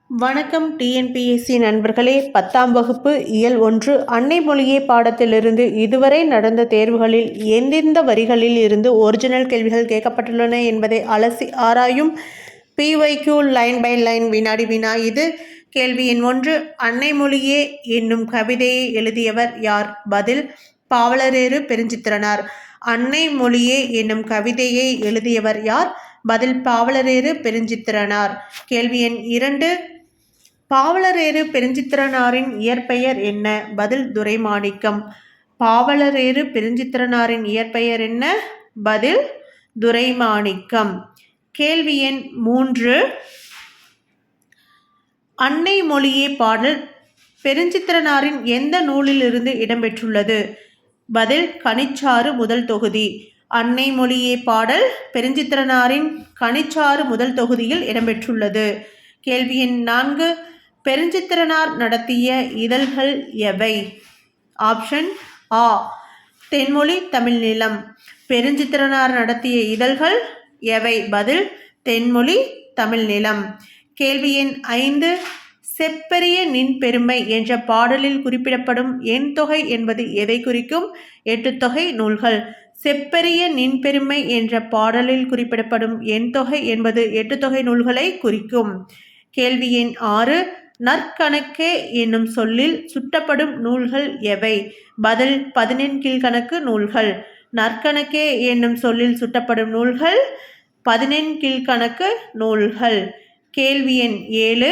வணக்கம் டிஎன்பிஎஸ்சி நண்பர்களே. 10ஆம் வகுப்பு இயல் 1 அன்னை மொழியே பாடத்திலிருந்து இதுவரை நடந்த தேர்வுகளில் எந்தெந்த வரிகளில் இருந்து ஒரிஜினல் கேள்விகள் கேட்கப்பட்டுள்ளன என்பதை அலசி ஆராயும் PYQ லைன் பை லைன் வினாடி வினா இது. கேள்வி எண் 1, அன்னை மொழியே என்னும் கவிதையை எழுதியவர் யார்? பதில் பாவலரேறு பெருஞ்சித்திரனார். அன்னை மொழியே என்னும் கவிதையை எழுதியவர் யார்? பதில் பாவலரேறு பெருஞ்சித்திரனார். கேள்வி எண் 2, பாவலரேறு பெருஞ்சித்திரனாரின் இயற்பெயர் என்ன? பதில் துரைமாணிக்கம். பாவலரேறு பெருஞ்சித்திரனாரின் இயற்பெயர் என்ன? பதில் துரைமாணிக்கம். கேள்வி எண் 3, அன்னை மொழியே பாடல் பெருஞ்சித்திரனாரின் எந்த நூலிலிருந்து இடம்பெற்றுள்ளது? பதில் கனிச்சாறு முதல் தொகுதி. அன்னை மொழியே பாடல் பெருஞ்சித்திரனாரின் கனிச்சாறு முதல் தொகுதியில் இடம்பெற்றுள்ளது. கேள்வி எண் 4, பெருஞ்சித்திரனார் நடத்திய இதழ்கள் எவை? ஆப்ஷன் ஆ தென்மொழி தமிழ் நிலம். பெருஞ்சித்திரனார் நடத்திய இதழ்கள் எவை? பதில் தென்மொழி தமிழ் நிலம். கேள்வி எண் 5, செப்பரிய நின் பெருமை என்ற பாடலில் குறிப்பிடப்படும் எண் தொகை என்பது எதை குறிக்கும்? 8 தொகை நூல்கள். செப்பரிய நின் பெருமை என்ற பாடலில் குறிப்பிடப்படும் எண் தொகை என்பது 8 தொகை நூல்களை குறிக்கும். கேள்வி எண் 6, நற்கணக்கே என்னும் சொல்லில் சுட்டப்படும் நூல்கள் எவை? பதில் 14 கீழ்கணக்கு நூல்கள். நற்கணக்கே என்னும் சொல்லில் சுட்டப்படும் நூல்கள் 14 கீழ்கணக்கு நூல்கள். கேள்வி எண் 7,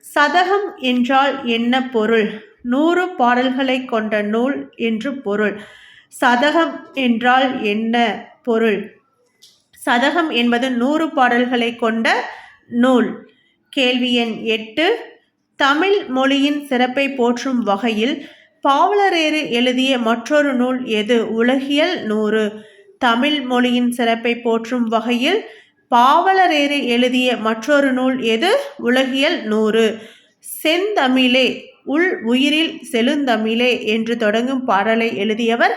சதகம் என்றால் என்ன பொருள்? 100 பாடல்களை கொண்ட நூல் என்று பொருள். சதகம் என்றால் என்ன பொருள்? சதகம் என்பது 100 பாடல்களை கொண்ட நூல். கேள்வி எண் 8, தமிழ் மொழியின் சிறப்பை போற்றும் வகையில் பாவலரேறு எழுதிய மற்றொரு நூல் எது? உலகியல் 100. தமிழ் மொழியின் சிறப்பை போற்றும் வகையில் பாவலரேறு எழுதிய மற்றொரு நூல் எது? உலகியல் 100. செந்தமிழே உள் உயிரில் செழுந்தமிழே என்று தொடங்கும் பாடலை எழுதியவர்?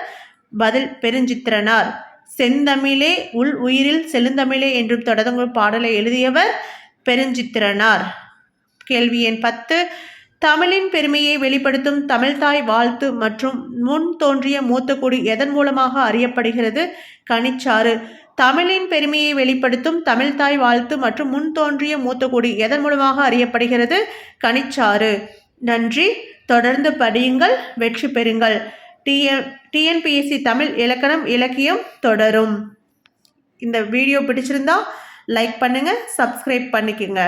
பதில் பெருஞ்சித்திரனார். செந்தமிழே உள் உயிரில் செழுந்தமிழே என்று தொடங்கும் பாடலை எழுதியவர் பெருஞ்சித்திரனார். கேள்வி எண் 10, தமிழின் பெருமையை வெளிப்படுத்தும் தமிழ்தாய் வாழ்த்து மற்றும் முன் தோன்றிய மூத்தகுடி எதன் மூலமாக அறியப்படுகிறது? கனிச்சாறு. தமிழின் பெருமையை வெளிப்படுத்தும் தமிழ்தாய் வாழ்த்து மற்றும் முன் தோன்றிய மூத்தகுடி எதன் மூலமாக அறியப்படுகிறது? கனிச்சாறு. நன்றி. தொடர்ந்து படியுங்கள், வெற்றி பெறுங்கள். டிஎன்பிஎஸ்சி தமிழ் இலக்கணம் இலக்கியம் தொடரும். இந்த வீடியோ பிடிச்சிருந்தா லைக் பண்ணுங்க, சப்ஸ்கிரைப் பண்ணிக்கோங்க.